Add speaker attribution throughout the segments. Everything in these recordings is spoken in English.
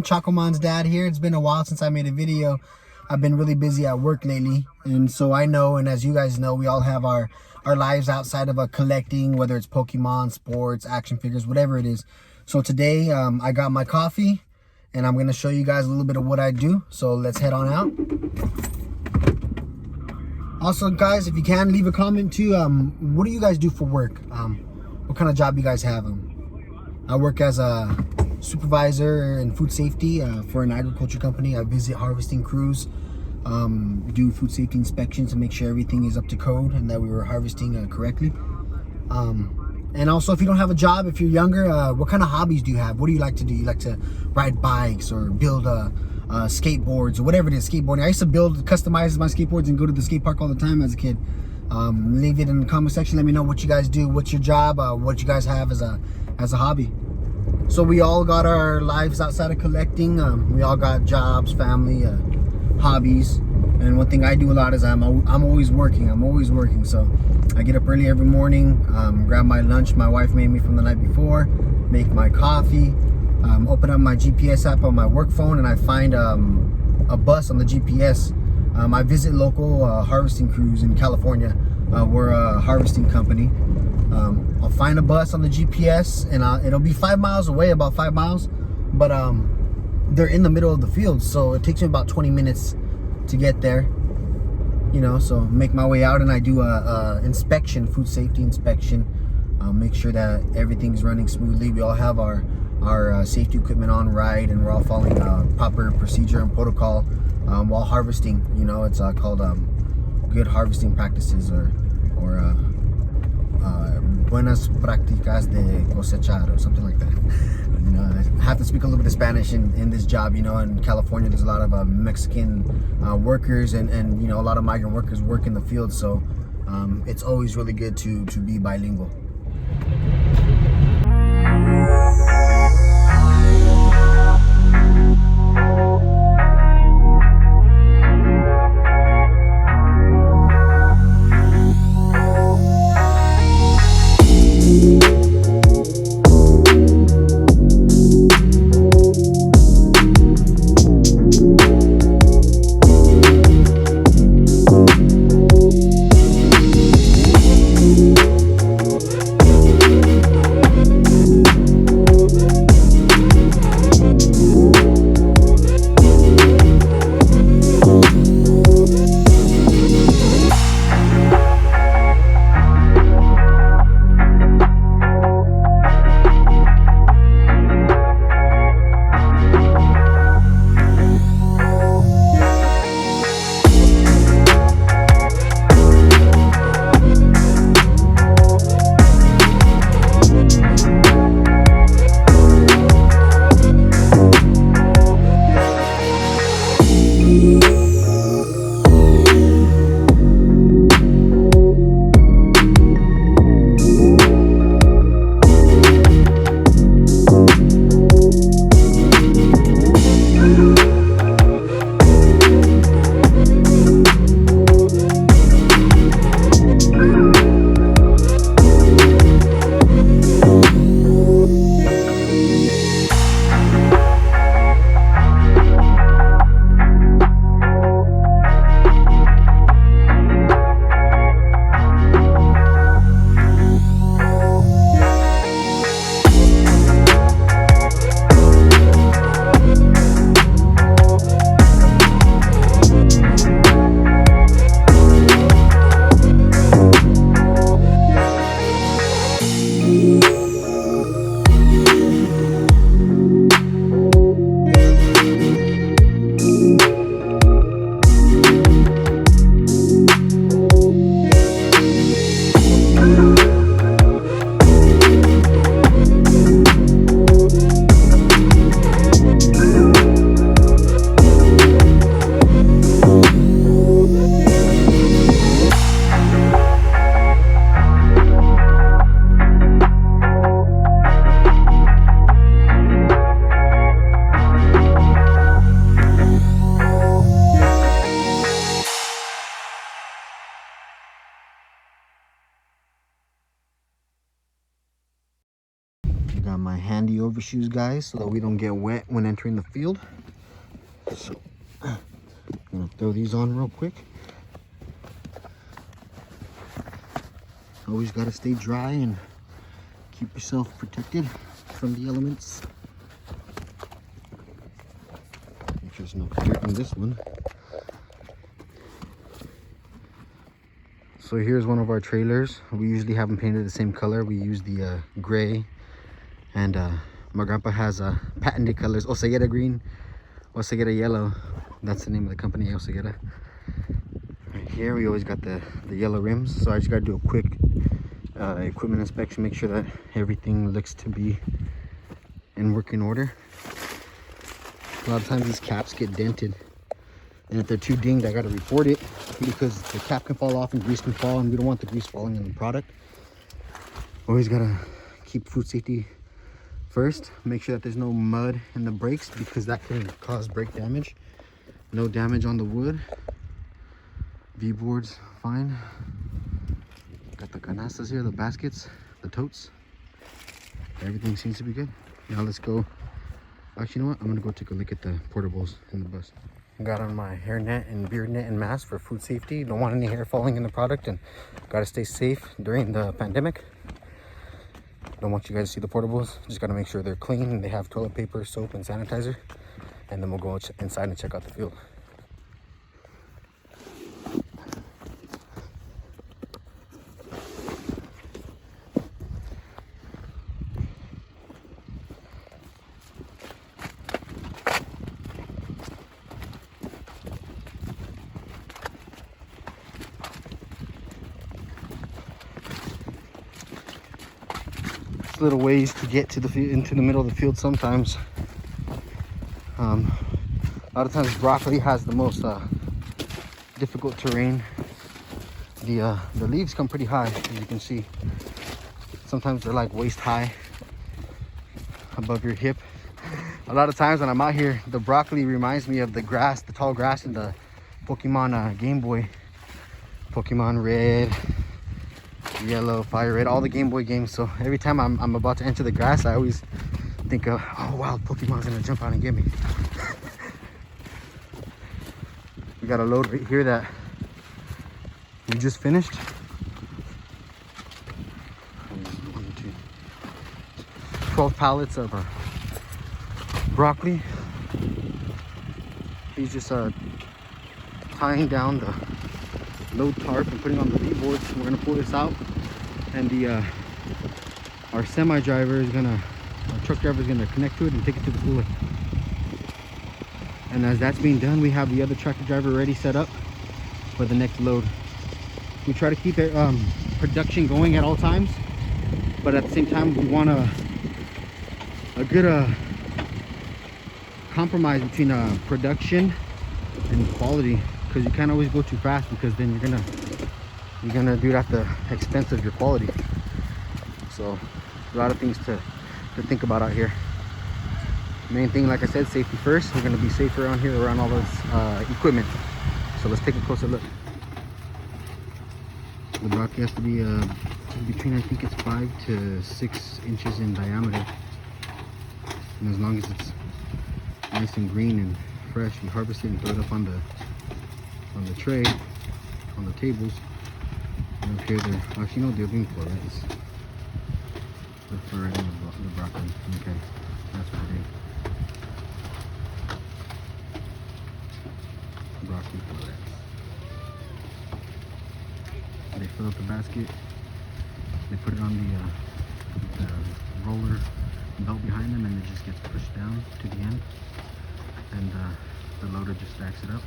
Speaker 1: Chacomon's dad here. It's been a while since I made a video. I've been really busy at work lately, and so I know, and as you guys know, we all have our lives outside of collecting, whether it's Pokemon, sports, action figures, whatever it is. So today I got my coffee, and I'm going to show you guys a little bit of what I do. So let's head on out. Also, guys, if you can, leave a comment too. What do you guys do for work? What kind of job you guys have? I work as a supervisor in food safety for an agriculture company. I visit harvesting crews, do food safety inspections to make sure everything is up to code and that we were harvesting correctly. And also, if you don't have a job, if you're younger, what kind of hobbies do you have? What do you like to do? You like to ride bikes or build skateboards or whatever it is, skateboarding. I used to customize my skateboards and go to the skate park all the time as a kid. Leave it in the comment section. Let me know what you guys do. What's your job? What you guys have as a hobby. So we all got our lives outside of collecting. We all got jobs, family, hobbies. And one thing I do a lot is I'm always working. So I get up early every morning, grab my lunch my wife made me from the night before, make my coffee, open up my GPS app on my work phone, and I find a bus on the GPS. I visit local harvesting crews in California. We're a harvesting company. I'll find a bus on the GPS, and it'll be 5 miles away, about 5 miles, but they're in the middle of the field, so it takes me about 20 minutes to get there. So make my way out, and I do a inspection, food safety inspection, make sure that everything's running smoothly. We all have our safety equipment on right, and we're all following proper procedure and protocol while harvesting. It's called good harvesting practices, or buenas prácticas de cosechar, or something like that. I have to speak a little bit of Spanish in this job. In California there's a lot of Mexican workers and a lot of migrant workers work in the field, so it's always really good to be bilingual. my handy overshoes, guys, so that we don't get wet when entering the field. So I'm gonna throw these on real quick. Always gotta stay dry and keep yourself protected from the elements. Make sure there's no dirt in this one. So here's one of our trailers. We usually have them painted the same color. We use the gray, and my grandpa has patented colors: Oseguera green, Oseguera yellow. That's the name of the company, Oseguera. Right here we always got the yellow rims, so I just got to do a quick equipment inspection, make sure that everything looks to be in working order. A lot of times these caps get dented, and if they're too dinged, I got to report it, because the cap can fall off and grease can fall, and we don't want the grease falling in the product. Always got to keep food safety first. Make sure that there's no mud in the brakes, because that can cause brake damage. No damage on the wood. V-boards fine. Got the canastas here, the baskets, the totes. Everything seems to be good. Now let's go. Actually, you know what? I'm gonna go take a look at the portables in the bus. Got on my hairnet and beard net and mask for food safety. Don't want any hair falling in the product, and gotta stay safe during the pandemic. Don't want you guys to see the portables. Just gotta make sure they're clean and they have toilet paper, soap, and sanitizer. And then we'll go inside and check out the field. Little ways to get to the field, into the middle of the field sometimes. A lot of times broccoli has the most difficult terrain. The leaves come pretty high, as you can see. Sometimes they're like waist high above your hip. A lot of times when I'm out here, the broccoli reminds me of the grass, the tall grass in the Pokemon Game Boy. Pokemon Red, Yellow, Fire Red, all the Game Boy games. So every time I'm about to enter the grass, I always think of, oh wow, Pokemon's gonna jump out and get me. We got a load right here that we just finished. 12 pallets of broccoli. He's just tying down the load tarp and putting on the V-boards. We're gonna pull this out, and our semi driver is gonna, our truck driver is gonna connect to it and take it to the cooler. And as that's being done, we have the other tractor driver ready set up for the next load. We try to keep it production going at all times, but at the same time we want a good compromise between production and quality, because you can't always go too fast, because then you're gonna do it at the expense of your quality. So a lot of things to think about out here. Main thing, like I said, safety first. We're gonna be safer around here, around all this equipment. So let's take a closer look. The broccoli has to be between, I think it's 5 to 6 inches in diameter. And as long as it's nice and green and fresh, you harvest it and throw it up on the tray, on the tables. And up here, they're actually, no, they're being florets. They're floreting the broccoli. Okay, that's what it is. Broccoli florets. They fill up the basket. They put it on the roller belt behind them, and it just gets pushed down to the end, and the loader just stacks it up.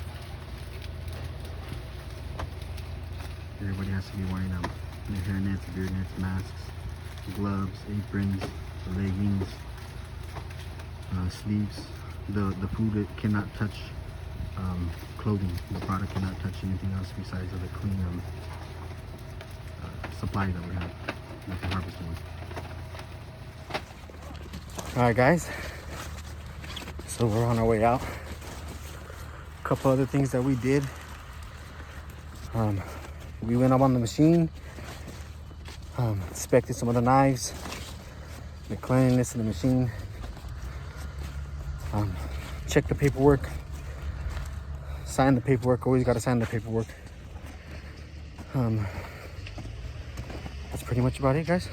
Speaker 1: Everybody has to be wearing their hair nets, beard nets, masks, gloves, aprons, leggings, sleeves. The food, it cannot touch clothing. The product cannot touch anything else besides the clean supply that we have with the harvest one. Alright guys, so we're on our way out. A couple other things that we did. We went up on the machine, inspected some of the knives, the cleanliness of the machine. Check the paperwork. Sign the paperwork. Always got to sign the paperwork. That's pretty much about it, guys.